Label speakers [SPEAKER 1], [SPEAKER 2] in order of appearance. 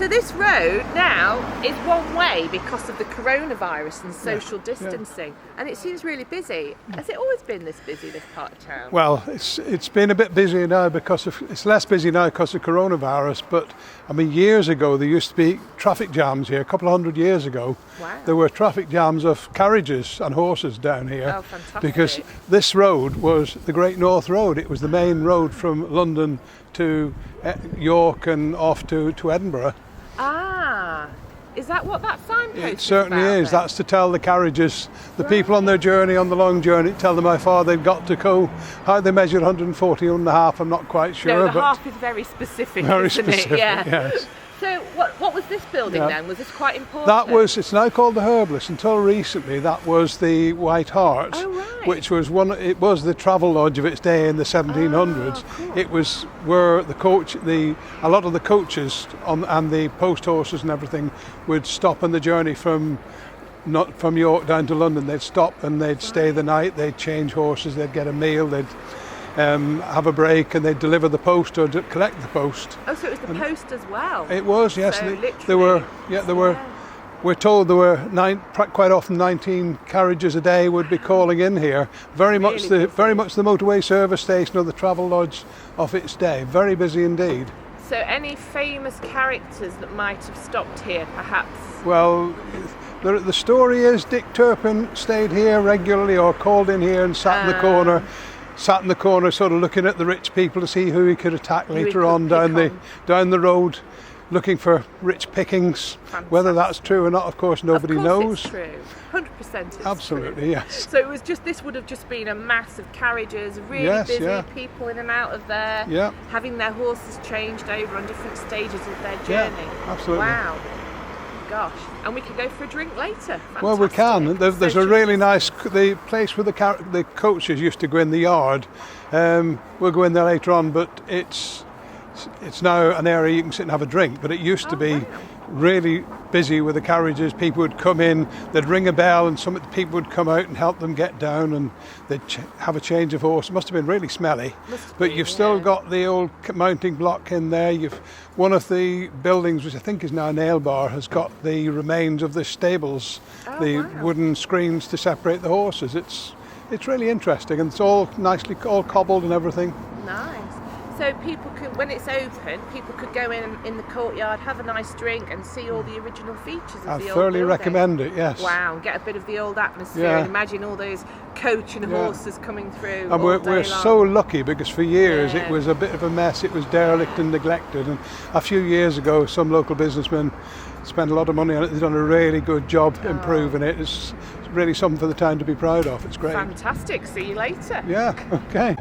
[SPEAKER 1] So this road now is one way because of the coronavirus and social distancing, and it seems really busy. Has it always been this busy, this part of town?
[SPEAKER 2] Well, it's been a bit busier now it's less busy now because of coronavirus, but I mean years ago there used to be traffic jams here, a couple of 100 years ago.
[SPEAKER 1] Wow.
[SPEAKER 2] There were traffic jams of carriages and horses down here.
[SPEAKER 1] Oh, fantastic.
[SPEAKER 2] Because this road was the Great North Road. It was the main road from London to York and off to Edinburgh.
[SPEAKER 1] Ah, is that what that signpost
[SPEAKER 2] It certainly is.
[SPEAKER 1] Then?
[SPEAKER 2] That's to tell the carriages, the people on their journey, on the long journey, tell them how far they've got to go. How they measured 140 and a half, I'm not quite sure.
[SPEAKER 1] No, the half is very specific,
[SPEAKER 2] very
[SPEAKER 1] isn't
[SPEAKER 2] specific,
[SPEAKER 1] it? Yeah.
[SPEAKER 2] Yes.
[SPEAKER 1] So what was this building then? Was this quite important?
[SPEAKER 2] It's now called the Herbalist. Until recently that was the White Hart, which was it was the travel lodge of its day in the 1700s.
[SPEAKER 1] Cool.
[SPEAKER 2] It was where a lot of the coaches and the post horses and everything would stop on the journey from York down to London. They'd stop and they'd stay the night, they'd change horses, they'd get a meal, they'd have a break, and they'd deliver the post or collect the post.
[SPEAKER 1] Oh, so it was the post as well?
[SPEAKER 2] It was, yes.
[SPEAKER 1] So
[SPEAKER 2] There were. We're told there were quite often 19 carriages a day would be calling in here. Very much the motorway service station or the travel lodge of its day. Very busy indeed.
[SPEAKER 1] So any famous characters that might have stopped here, perhaps?
[SPEAKER 2] Well, the story is Dick Turpin stayed here regularly or called in here and sat in the corner. Sat in the corner sort of looking at the rich people to see who he could attack later on down the road, looking for rich pickings.
[SPEAKER 1] Fantastic.
[SPEAKER 2] Whether that's true or not, of course, nobody knows.
[SPEAKER 1] It's true. 100% it's
[SPEAKER 2] Absolutely,
[SPEAKER 1] true.
[SPEAKER 2] yes.
[SPEAKER 1] So this would have just been a mass of carriages, really busy, people in and out of there, having their horses changed over on different stages of their journey.
[SPEAKER 2] Yeah, absolutely.
[SPEAKER 1] Wow. Gosh, and we can go for a drink later. Fantastic.
[SPEAKER 2] Well, we can. There's a really nice, the place where the coaches used to go in the yard. We'll go in there later on, but it's now an area you can sit and have a drink, but it used to be really busy with the carriages. People would come in, they'd ring a bell, and some of the people would come out and help them get down, and they'd have a change of horse. It must have been really smelly, but you've still got the old mounting block in there. One of the buildings, which I think is now a nail bar, has got the remains of the stables, wooden screens to separate the horses. It's really interesting, and it's all nicely all cobbled and everything.
[SPEAKER 1] Nice. So people could, when it's open, people could go in the courtyard, have a nice drink, and see all the original features of the old building.
[SPEAKER 2] I thoroughly recommend it. Yes.
[SPEAKER 1] Wow, and get a bit of the old atmosphere. And imagine all those coach and horses coming through.
[SPEAKER 2] And we're so lucky because for years it was a bit of a mess. It was derelict and neglected. And a few years ago, some local businessmen spent a lot of money on it. They've done a really good job improving it. It's really something for the town to be proud of. It's great.
[SPEAKER 1] Fantastic. See you later.
[SPEAKER 2] Yeah. Okay.